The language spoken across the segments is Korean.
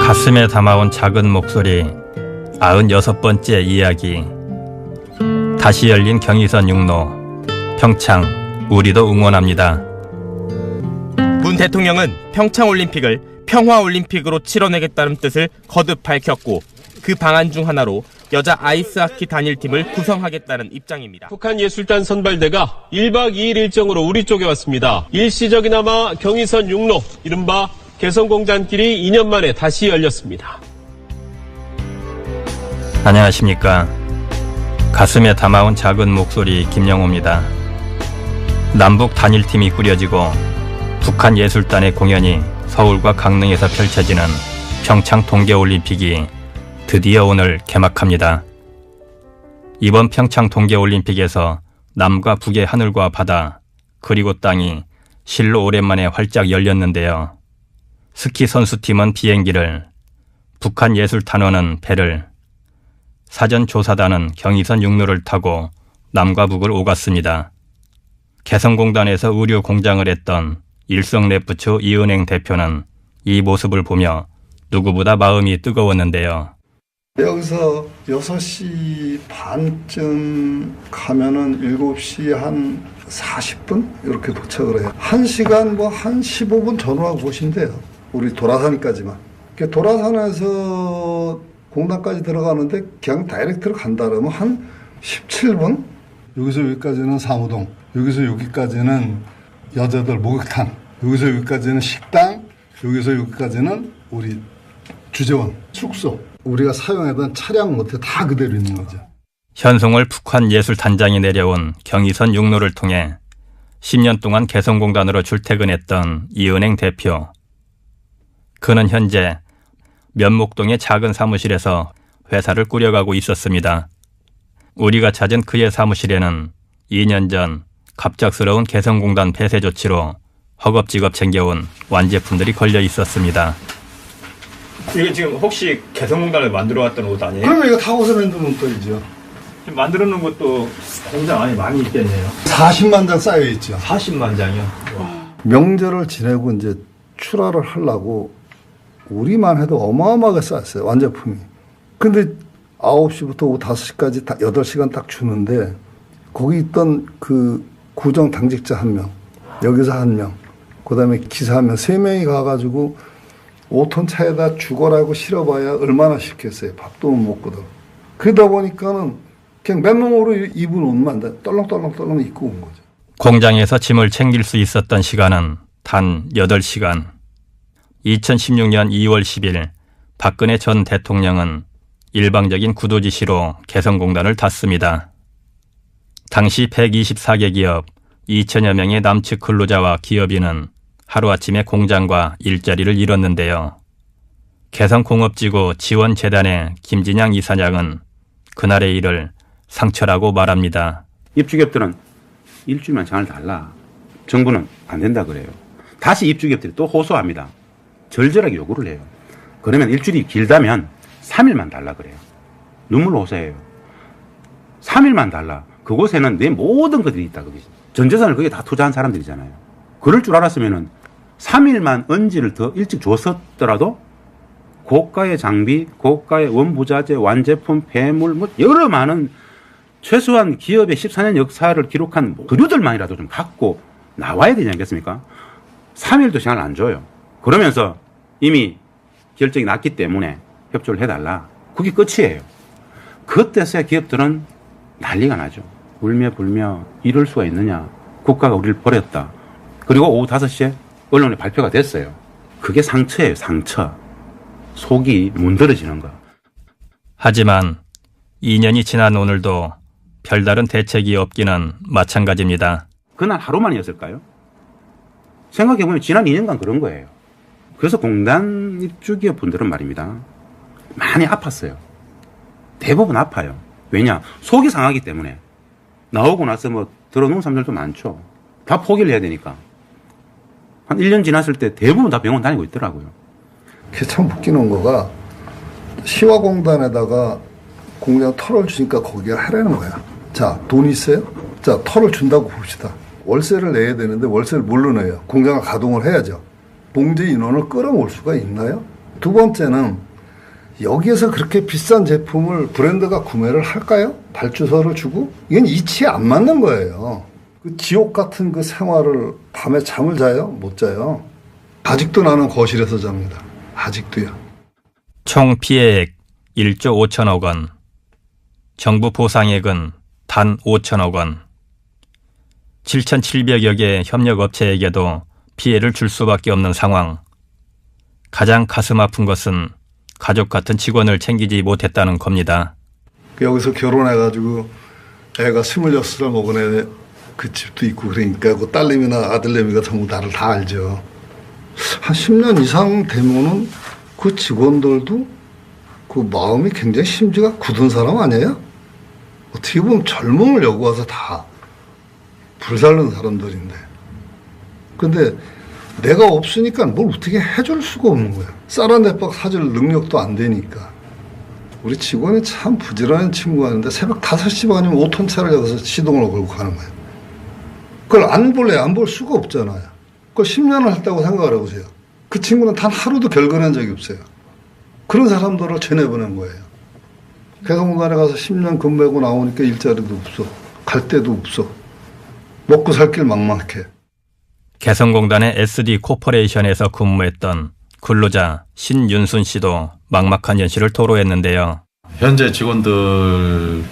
가슴에 담아온 작은 목소리 96번째 이야기. 다시 열린 경의선 육로 평창 우리도 응원합니다. 문 대통령은 평창올림픽을 평화올림픽으로 치러내겠다는 뜻을 거듭 밝혔고 그 방안 중 하나로 여자 아이스하키 단일팀을 구성하겠다는 입장입니다. 북한 예술단 선발대가 1박 2일 일정으로 우리 쪽에 왔습니다. 일시적이나마 경의선 육로, 이른바 개성공단길이 2년 만에 다시 열렸습니다. 안녕하십니까. 가슴에 담아온 작은 목소리 김영호입니다. 남북 단일팀이 꾸려지고 북한 예술단의 공연이 서울과 강릉에서 펼쳐지는 평창 동계올림픽이 드디어 오늘 개막합니다. 이번 평창 동계올림픽에서 남과 북의 하늘과 바다 그리고 땅이 실로 오랜만에 활짝 열렸는데요. 스키 선수팀은 비행기를, 북한 예술단원은 배를, 사전조사단은 경의선 육로를 타고 남과 북을 오갔습니다. 개성공단에서 의류 공장을 했던 일성레프츠 이은행 대표는 이 모습을 보며 누구보다 마음이 뜨거웠는데요. 여기서 6시 반쯤 가면은 7시 한 40분 이렇게 도착을 해요. 1시간 한 15분 전후하고 보시면 돼요. 우리 도라산까지만. 도라산에서 공단까지 들어가는데 그냥 다이렉트로 간다 그러면 한 17분? 여기서 여기까지는 사무동, 여기서 여기까지는 여자들 목욕탕, 여기서 여기까지는 식당, 여기서 여기까지는 우리 주재원, 숙소. 우리가 사용하던 차량 모태 다 그대로 있는 거죠. 현송월 북한 예술단장이 내려온 경의선 육로를 통해 10년 동안 개성공단으로 출퇴근했던 이은행 대표. 그는 현재 면목동의 작은 사무실에서 회사를 꾸려가고 있었습니다. 우리가 찾은 그의 사무실에는 2년 전 갑작스러운 개성공단 폐쇄 조치로 허겁지겁 챙겨온 완제품들이 걸려 있었습니다. 이게 지금 혹시 개성공단을 만들어 왔던 옷 아니에요? 그러면 이거 다 옷을 만드는 것들이죠. 지금 만들어 놓은 것도 공장 안에 많이 있겠네요. 40만 장 쌓여 있죠. 40만 장이요? 명절을 지내고 이제 출하를 하려고 우리만 해도 어마어마하게 쌓였어요. 완제품이. 근데 9시부터 오후 5시까지 8시간 딱 주는데 거기 있던 그 구정 당직자 1명, 여기서 1명, 그 다음에 기사 1명, 3명이 가가지고 5톤 차에다 죽어라고 실어봐야 얼마나 쉽겠어요. 밥도 못 먹거든. 그러다 보니까는 그냥 맨몸으로 입은 옷만 떨렁떨렁 입고 온 거죠. 공장에서 짐을 챙길 수 있었던 시간은 단 8시간. 2016년 2월 10일 박근혜 전 대통령은 일방적인 구도 지시로 개성공단을 닫습니다. 당시 124개 기업 2천여 명의 남측 근로자와 기업인은 하루아침에 공장과 일자리를 잃었는데요. 개성공업지구 지원재단의 김진양 이사장은 그날의 일을 상처라고 말합니다. 입주기업들은 일주일만 장을 달라. 정부는 안 된다 그래요. 다시 입주기업들이 또 호소합니다. 절절하게 요구를 해요. 그러면 일주일이 길다면 3일만 달라 그래요. 눈물 호소해요. 3일만 달라. 그곳에는 내 모든 것들이 있다. 전 재산을 거기에 다 투자한 사람들이잖아요. 그럴 줄 알았으면은 3일만 언지를 더 일찍 줬었더라도 고가의 장비, 고가의 원부자재, 완제품, 폐물, 여러 많은 최소한 기업의 14년 역사를 기록한 서류들만이라도 좀 갖고 나와야 되지 않겠습니까? 3일도 시간을 안 줘요. 그러면서 이미 결정이 났기 때문에 협조를 해달라. 그게 끝이에요. 그때서야 기업들은 난리가 나죠. 울며 불며 이럴 수가 있느냐. 국가가 우리를 버렸다. 그리고 오후 5시에 언론에 발표가 됐어요. 그게 상처예요. 상처. 속이 문드러지는 거. 하지만 2년이 지난 오늘도 별다른 대책이 없기는 마찬가지입니다. 그날 하루만이었을까요? 생각해보면 지난 2년간 그런 거예요. 그래서 공단 입주기업 분들은 말입니다. 많이 아팠어요. 대부분 아파요. 왜냐? 속이 상하기 때문에. 나오고 나서 들어놓은 사람들도 많죠. 다 포기를 해야 되니까. 한 1년 지났을 때 대부분 다 병원 다니고 있더라고요. 그게 참 웃기는 거가 시화공단에다가 공장 털을 주니까 거기가 하라는 거야. 자, 돈 있어요? 자, 털을 준다고 봅시다. 월세를 내야 되는데 월세를 뭘로 내요? 공장을 가동을 해야죠. 봉제 인원을 끌어올 수가 있나요? 두 번째는 여기에서 그렇게 비싼 제품을 브랜드가 구매를 할까요? 발주서를 주고? 이건 이치에 안 맞는 거예요. 그 지옥 같은 그 생활을 밤에 잠을 자요? 못 자요. 아직도 나는 거실에서 잡니다. 아직도요. 총 피해액 1조 5천억 원, 정부 보상액은 단 5천억 원, 7,700여 개의 협력업체에게도 피해를 줄 수밖에 없는 상황. 가장 가슴 아픈 것은 가족 같은 직원을 챙기지 못했다는 겁니다. 여기서 결혼해가지고 애가 26살 먹은 애 그 집도 있고 그러니까 그 딸내미나 아들내미가 전부 나를 다 알죠. 한 10년 이상 되면은 그 직원들도 그 마음이 굉장히 심지가 굳은 사람 아니에요? 어떻게 보면 젊음을 요구해서 다 불살른 사람들인데. 근데 내가 없으니까 뭘 어떻게 해줄 수가 없는 거야. 쌀 한 대박 사줄 능력도 안 되니까. 우리 직원이 참 부지런한 친구가 있는데 새벽 5시 반이면 5톤 차를 여기서 시동을 걸고 가는 거예요. 그걸 안 볼래? 안 볼 수가 없잖아요. 그걸 10년을 했다고 생각을 해보세요. 그 친구는 단 하루도 결근한 적이 없어요. 그런 사람들을 전해보낸 거예요. 개성공단에 가서 10년 근무하고 나오니까 일자리도 없어. 갈 데도 없어. 먹고 살 길 막막해. 개성공단의 SD 코퍼레이션에서 근무했던 근로자 신윤순 씨도 막막한 현실을 토로했는데요. 현재 직원들이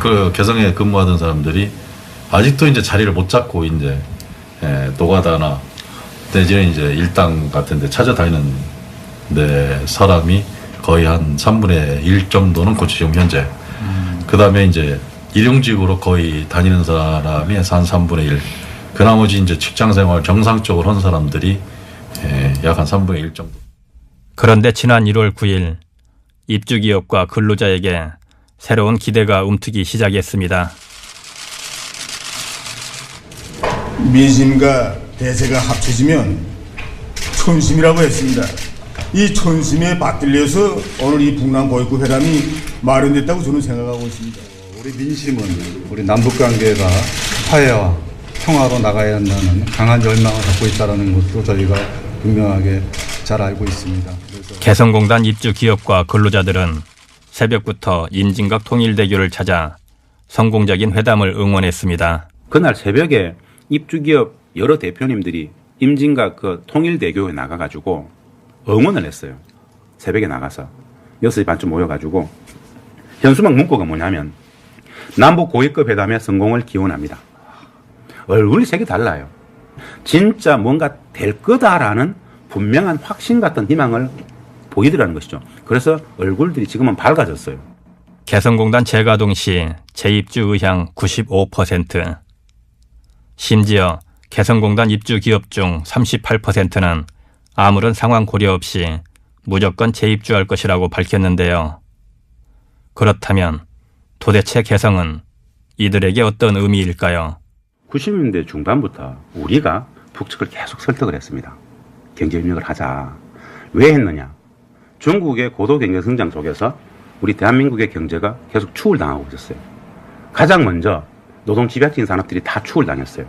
그 개성에 근무하던 사람들이 아직도 이제 자리를 못 잡고 이제 노가다나 내지는 이제 일당 같은데 찾아다니는데 사람이 거의 한 3분의 1 정도는 지금 현재. 그 다음에 이제 일용직으로 거의 다니는 사람이 한 3분의 1. 그 나머지 이제 직장생활 정상적으로 한 사람들이 약 한 3분의 1 정도. 그런데 지난 1월 9일 입주기업과 근로자에게 새로운 기대가 움트기 시작했습니다. 민심과 대세가 합쳐지면 촌심이라고 했습니다. 이 촌심에 받들려서 오늘 이 북남 보육국 회담이 마련됐다고 저는 생각하고 있습니다. 우리 민심은 우리 남북관계가 화해와 평화로 나가야 한다는 강한 열망을 갖고 있다는 것도 저희가 분명하게 잘 알고 있습니다. 개성공단 입주 기업과 근로자들은 새벽부터 임진각 통일대교를 찾아 성공적인 회담을 응원했습니다. 그날 새벽에 입주기업 여러 대표님들이 임진각 그 통일대교에 나가가지고 응원을 했어요. 새벽에 나가서 6시 반쯤 모여가지고 현수막 문구가 뭐냐면 남북 고위급 회담의 성공을 기원합니다. 얼굴이 색이 달라요. 진짜 뭔가 될 거다라는 분명한 확신 같은 희망을 보이더라는 것이죠. 그래서 얼굴들이 지금은 밝아졌어요. 개성공단 재가동 시 재입주 의향 95%. 심지어 개성공단 입주 기업 중 38%는 아무런 상황 고려 없이 무조건 재입주할 것이라고 밝혔는데요. 그렇다면 도대체 개성은 이들에게 어떤 의미일까요? 90년대 중반부터 우리가 북측을 계속 설득을 했습니다. 경제협력을 하자. 왜 했느냐? 중국의 고도 경제 성장 속에서 우리 대한민국의 경제가 계속 추월 당하고 있었어요. 가장 먼저 노동 집약적인 산업들이 다 추월 당했어요.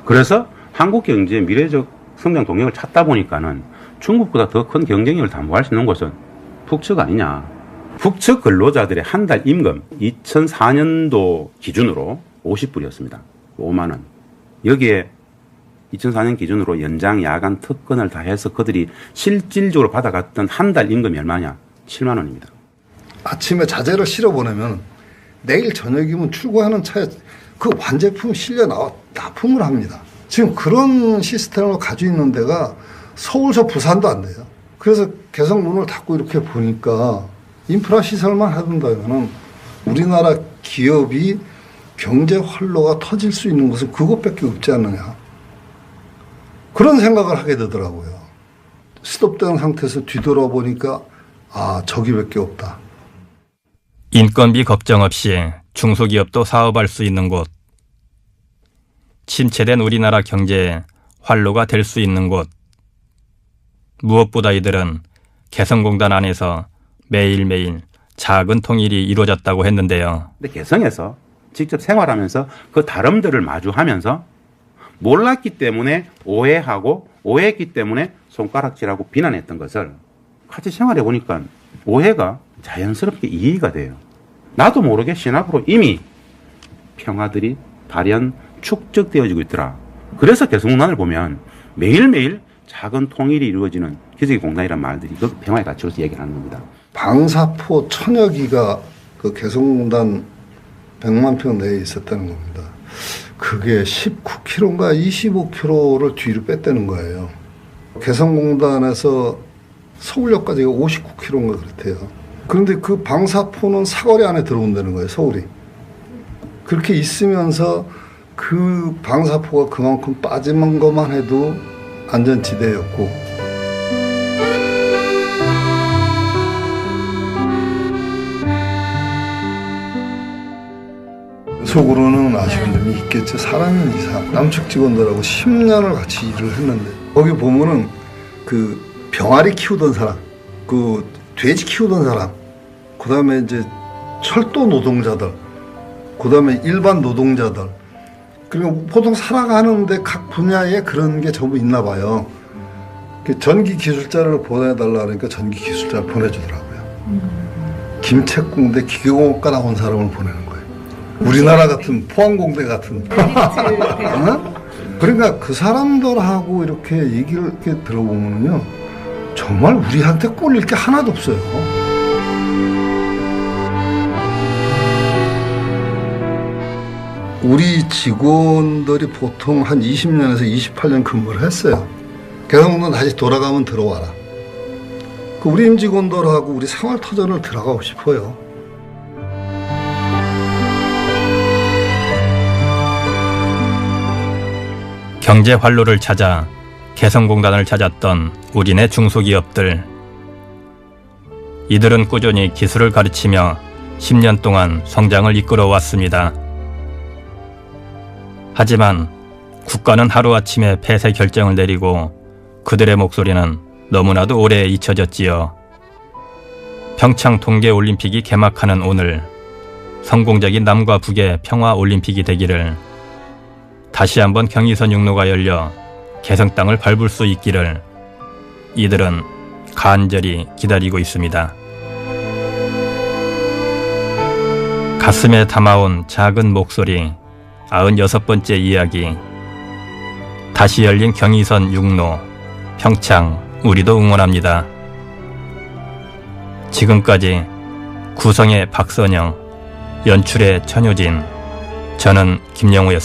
그래서 한국 경제의 미래적 성장 동력을 찾다 보니까는 중국보다 더 큰 경쟁력을 담보할 수 있는 곳은 북측 아니냐. 북측 근로자들의 한 달 임금 2004년도 기준으로 50불이었습니다. 5만 원. 여기에 2004년 기준으로 연장, 야간, 특근을 다 해서 그들이 실질적으로 받아갔던 한 달 임금이 얼마냐? 7만 원입니다. 아침에 자재를 실어보내면 내일 저녁이면 출고하는 차에 그 완제품 실려 나와 납품을 합니다. 지금 그런 시스템을 가지고 있는 데가 서울서 부산도 안 돼요. 그래서 개성 문을 닫고 이렇게 보니까 인프라 시설만 해둔다면 우리나라 기업이 경제 활로가 터질 수 있는 것은 그것밖에 없지 않느냐. 그런 생각을 하게 되더라고요. 스톱된 상태에서 뒤돌아보니까 저기밖에 없다. 인건비 걱정 없이 중소기업도 사업할 수 있는 곳. 침체된 우리나라 경제에 활로가 될 수 있는 곳. 무엇보다 이들은 개성공단 안에서 매일매일 작은 통일이 이루어졌다고 했는데요. 근데 개성에서 직접 생활하면서 그 다름들을 마주하면서 몰랐기 때문에 오해하고 오해했기 때문에 손가락질하고 비난했던 것을 같이 생활해 보니까 오해가 자연스럽게 이해가 돼요. 나도 모르게 신압으로 이미 평화들이 발현, 축적되어지고 있더라. 그래서 개성공단을 보면 매일매일 작은 통일이 이루어지는 기적의 공단이라는 말들이 그 평화의 가치로서 얘기를 하는 겁니다. 방사포 천여 기가 그 개성공단 100만 평 내에 있었다는 겁니다. 그게 19km인가 25km를 뒤로 뺐다는 거예요. 개성공단에서 서울역까지가 59km인가 그렇대요. 그런데 그 방사포는 사거리 안에 들어온다는 거예요, 서울이. 그렇게 있으면서 그 방사포가 그만큼 빠진 것만 해도 안전지대였고, 속으로는 아쉬운 점이 있겠죠. 사람은 이상. 남측 직원들하고 10년을 같이 일을 했는데, 거기 보면은 그 병아리 키우던 사람, 그 돼지 키우던 사람, 그 다음에 이제 철도 노동자들, 그 다음에 일반 노동자들, 그리고 보통 살아가는데 각 분야에 그런 게 전부 있나 봐요. 전기 기술자를 보내달라 그러니까 전기 기술자를 보내주더라고요. 김책공대 기계공학과 나온 사람을 보내는 거예요. 우리나라 같은 포항공대 같은. 어? 그러니까 그 사람들하고 이렇게 얘기를 이렇게 들어보면요, 정말 우리한테 꼴릴 게 하나도 없어요. 우리 직원들이 보통 한 20년에서 28년 근무를 했어요. 개성공단 다시 돌아가면 들어와라. 우리 임직원들하고 우리 생활터전을 들어가고 싶어요. 경제 활로를 찾아 개성공단을 찾았던 우리네 중소기업들. 이들은 꾸준히 기술을 가르치며 10년 동안 성장을 이끌어왔습니다. 하지만 국가는 하루아침에 폐쇄 결정을 내리고 그들의 목소리는 너무나도 오래 잊혀졌지요. 평창 동계올림픽이 개막하는 오늘, 성공적인 남과 북의 평화올림픽이 되기를, 다시 한번 경의선 육로가 열려 개성 땅을 밟을 수 있기를 이들은 간절히 기다리고 있습니다. 가슴에 담아온 작은 목소리, 96번째 이야기. 다시 열린 경의선 육로, 평창, 우리도 응원합니다. 지금까지 구성의 박선영, 연출의 천효진, 저는 김영우였습니다.